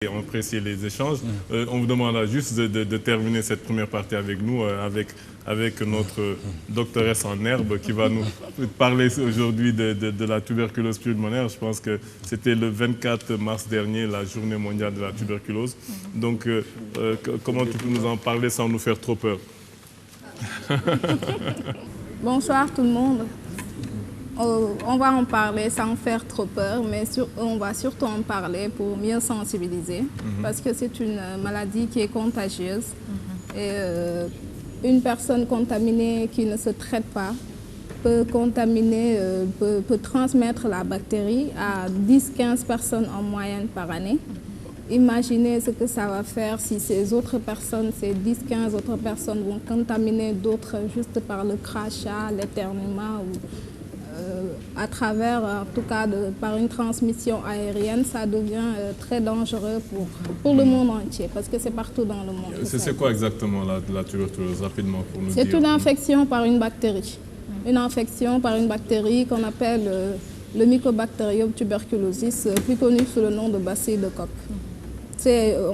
Et on apprécie les échanges. On vous demandera juste de terminer cette première partie avec nous, avec notre doctoresse en herbe qui va nous parler aujourd'hui de la tuberculose pulmonaire. Je pense que c'était le 24 mars dernier, la journée mondiale de la tuberculose. Donc, comment tu peux nous en parler sans nous faire trop peur? Bonsoir tout le monde. On va en parler sans faire trop peur, mais on va surtout en parler pour mieux sensibiliser, parce que c'est une maladie qui est contagieuse. Et une personne contaminée qui ne se traite pas peut transmettre la bactérie à 10-15 personnes en moyenne par année. Imaginez ce que ça va faire si ces autres personnes, ces 10-15 autres personnes vont contaminer d'autres juste par le crachat, l'éternuement ou à travers, en tout cas par une transmission aérienne. Ça devient très dangereux pour le monde entier, parce que c'est partout dans le monde. C'est quoi exactement la tuberculose, rapidement pour nous dire? C'est une infection par une bactérie. Une infection par une bactérie qu'on appelle le Mycobacterium tuberculosis, plus connu sous le nom de bacille de Koch.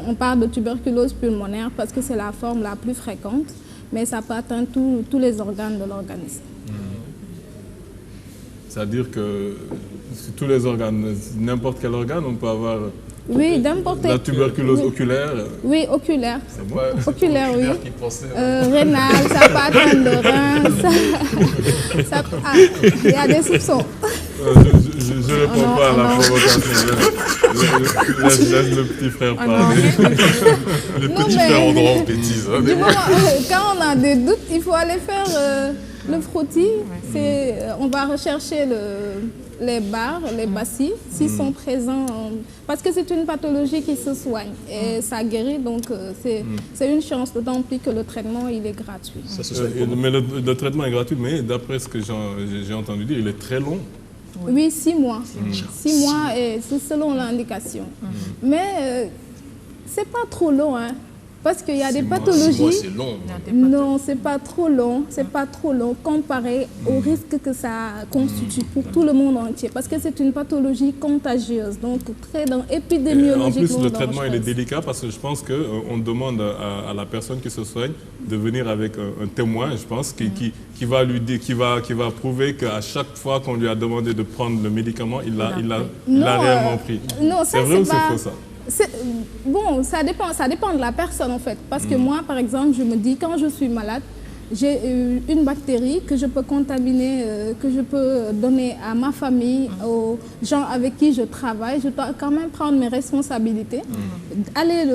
On parle de tuberculose pulmonaire parce que c'est la forme la plus fréquente, mais ça peut atteindre tous les organes de l'organisme. C'est-à-dire que tous les organes, n'importe quel organe, on peut avoir la tuberculose oculaire. Oui, oculaire. C'est bon. Oculaire, oui. Rénal, ça peut atteindre le rein. Il y a des soupçons. Je ne réponds pas à la provocation. Laisse le petit frère parler. Les petits frères ont droit aux bêtises. Quand on a des doutes, il faut aller faire le frottis. On va rechercher les barres, les bacilles, s'ils sont présents. Parce que c'est une pathologie qui se soigne et ça guérit, donc c'est une chance, d'autant plus que le traitement il est gratuit. Mais le traitement est gratuit, mais d'après ce que j'ai entendu dire, il est très long. Oui, 6 mois. 6 mois, et c'est selon l'indication. Mais c'est pas trop long, hein, parce qu'il y a des pathologies. 6 mois, c'est long. Non, c'est pas trop long. C'est pas trop long comparé au risque que ça constitue pour tout le monde entier, parce que c'est une pathologie contagieuse, donc très épidémiologiquement. En plus, le traitement il est délicat parce que je pense qu'on demande à la personne qui se soigne de venir avec un témoin, je pense, qui va lui dire, qui va prouver qu'à chaque fois qu'on lui a demandé de prendre le médicament, il l'a réellement pris. Non, c'est vrai ou c'est faux ça? Bon, ça dépend de la personne en fait. Parce que moi, par exemple, je me dis, quand je suis malade, j'ai une bactérie que je peux contaminer, que je peux donner à ma famille, aux gens avec qui je travaille. Je dois quand même prendre mes responsabilités, aller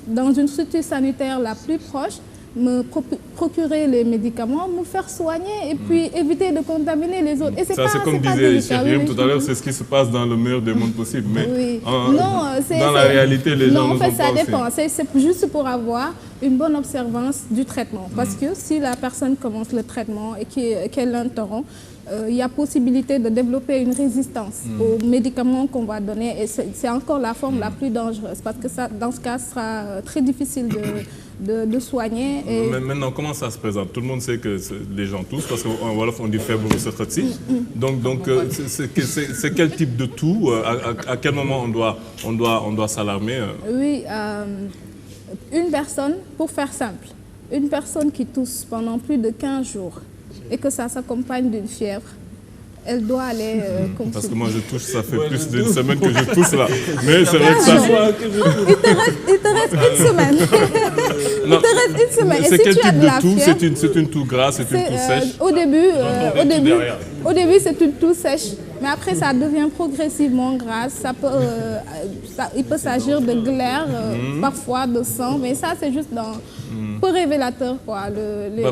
dans une structure sanitaire la plus proche, me procurer les médicaments, me faire soigner et puis éviter de contaminer les autres. Et ça, c'est comme disait Chérium tout à l'heure, c'est ce qui se passe dans le meilleur des mondes possibles. Mais dans la réalité, les gens en ne fait, sont ça pas dépend. C'est juste pour avoir une bonne observance du traitement. Parce que si la personne commence le traitement et qu'elle l'interrompt, il y a possibilité de développer une résistance aux médicaments qu'on va donner. Et c'est encore la forme la plus dangereuse. Parce que ça, dans ce cas, ce sera très difficile de soigner. Et... Mais maintenant, comment ça se présente? Tout le monde sait que les gens toussent, parce qu'en Wolof, on dit faible ou secreti. Donc c'est quel type de toux? À quel moment on doit s'alarmer? Oui, une personne, pour faire simple, une personne qui tousse pendant plus de 15 jours et que ça s'accompagne d'une fièvre, elle doit aller consulter. Parce que moi je touche, ça fait plus d'une semaine que je tousse là. Mais c'est vrai que ça... Il te reste une semaine. Il te reste une semaine. C'est quel type de toux? C'est une toux grasse, c'est une toux sèche? Au début c'est une toux sèche. Mais après, ça devient progressivement grasse. Il peut s'agir de glaire, parfois de sang. Mais ça, c'est juste peu révélateur, quoi.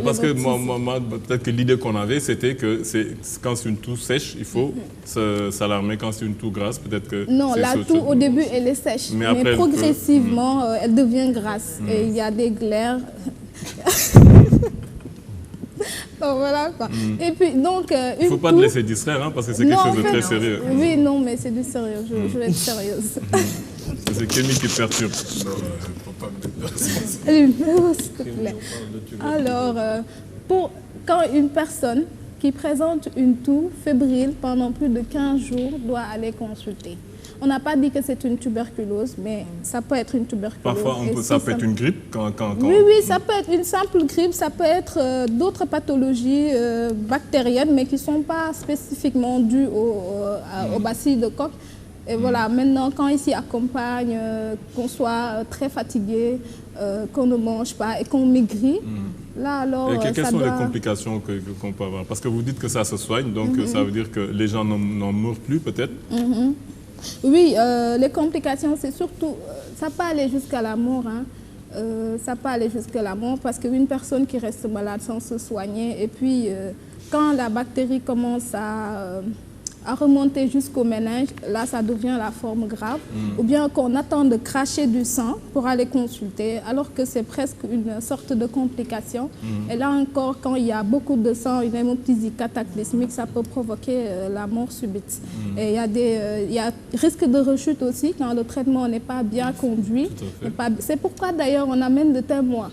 Parce que moi, peut-être que l'idée qu'on avait, c'était que quand c'est une toux sèche, il faut s'alarmer. Quand c'est une toux grasse, peut-être que... Non, la toux, au début, elle est sèche. Mais après, progressivement, elle devient grasse. Et il y a des glaires... Donc, voilà quoi. Et puis donc il ne faut pas te laisser distraire, hein, parce que c'est quelque chose de très sérieux. Oui, non, mais c'est du sérieux. Je vais être sérieuse. C'est Kémy qui perturbe. Non, il ne faut pas me s'il te plaît. Alors, quand une personne qui présente une toux fébrile pendant plus de 15 jours doit aller consulter. On n'a pas dit que c'est une tuberculose, mais ça peut être une tuberculose. Parfois, ça peut être une grippe Oui, ça peut être une simple grippe, ça peut être d'autres pathologies bactériennes, mais qui ne sont pas spécifiquement dues au bacille de Koch. Et voilà, maintenant, quand il s'y accompagne, qu'on soit très fatigué, qu'on ne mange pas et qu'on maigrit, là alors... Quelles sont les complications qu'on peut avoir? Parce que vous dites que ça se soigne, donc ça veut dire que les gens n'en meurent plus peut-être? Oui, les complications, c'est surtout... ça peut aller jusqu'à la mort, hein. Ça peut aller jusqu'à la mort parce qu'une personne qui reste malade sans se soigner, et puis quand la bactérie commence à remonter jusqu'au méninge, là ça devient la forme grave, ou bien qu'on attend de cracher du sang pour aller consulter, alors que c'est presque une sorte de complication. Et là encore, quand il y a beaucoup de sang, une hémoptysie cataclysmique, ça peut provoquer la mort subite. Et il y a risque de rechute aussi quand le traitement n'est pas bien conduit. C'est pourquoi d'ailleurs on amène de témoins.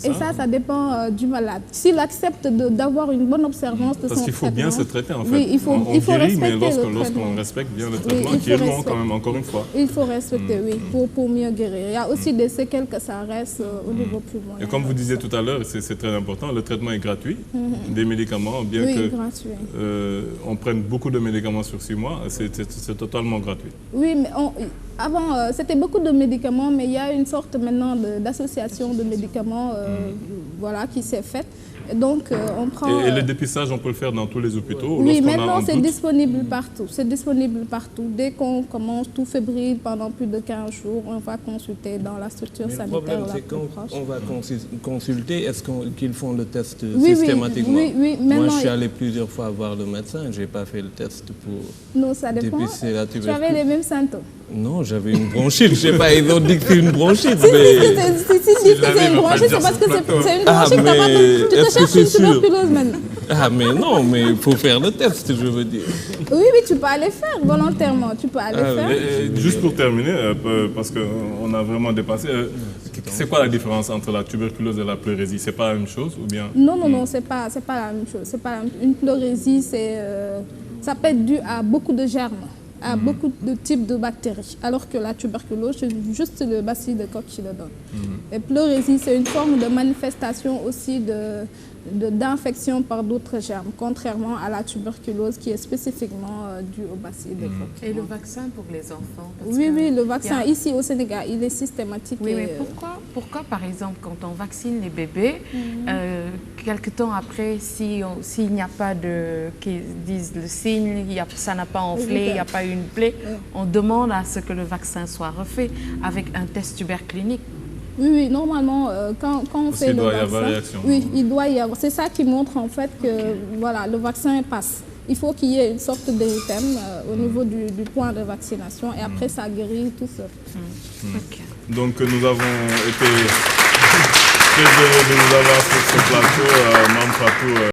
Et ça dépend du malade. S'il accepte d'avoir une bonne observance de son traitement... Parce qu'il faut bien se traiter en fait. Oui, il faut guérit, mais respecter lorsqu'on respecte bien le traitement, qui est long quand même, encore une fois. Il faut respecter, oui, pour mieux guérir. Il y a aussi des séquelles que ça reste au niveau poumon. Et comme vous disiez tout à l'heure, c'est très important, le traitement est gratuit, des médicaments, bien qu'on prenne beaucoup de médicaments sur 6 mois, c'est totalement gratuit. Oui, mais avant, c'était beaucoup de médicaments, mais il y a une sorte maintenant d'association de médicaments voilà, qui s'est faite. Donc, on prend... Et le dépistage, on peut le faire dans tous les hôpitaux? Oui, maintenant, c'est disponible partout. C'est disponible partout. Dès qu'on commence tout fébrile, pendant plus de 15 jours, on va consulter dans la structure sanitaire. Le problème, c'est quand on va consulter, est-ce qu'ils font le test systématiquement? Oui. Moi, je suis allé plusieurs fois voir le médecin. Je n'ai pas fait le test pour ça dépend. dépister la tuberculose. Tu avais les mêmes symptômes? Non, j'avais une bronchite. Je ne sais pas, ils ont dit que c'est une bronchite. Si c'est une bronchite, c'est parce que c'est une bronchite. Tu te cherches une tuberculose maintenant. Ah, mais non, mais il faut faire le test, je veux dire. Oui, tu peux aller faire volontairement. Tu peux aller faire. Juste pour terminer, parce qu'on a vraiment dépassé, c'est quoi la différence entre la tuberculose et la pleurésie? C'est pas la même chose ou bien? Non, c'est pas la même chose. Une pleurésie, ça peut être dû à beaucoup de germes, à beaucoup de types de bactéries, alors que la tuberculose, c'est juste le bacille de Koch qui le donne. Et pleurésie, c'est une forme de manifestation aussi d'infection par d'autres germes, contrairement à la tuberculose qui est spécifiquement due au bacille de Koch. Et le vaccin pour les enfants? Oui, le vaccin ici au Sénégal, il est systématique. Oui, mais pourquoi par exemple, quand on vaccine les bébés, quelque temps après, s'il n'y a pas qui disent le signe, ça n'a pas enflé, il n'y a pas eu une plaie, on demande à ce que le vaccin soit refait avec un test tuberculinique? Oui, normalement, quand on fait le vaccin, il doit y avoir. C'est ça qui montre en fait que voilà, le vaccin passe. Il faut qu'il y ait une sorte d'érythème au niveau du point de vaccination et après ça guérit tout seul. Donc nous avons été très heureux de nous avoir sur ce plateau, Mme Fatou.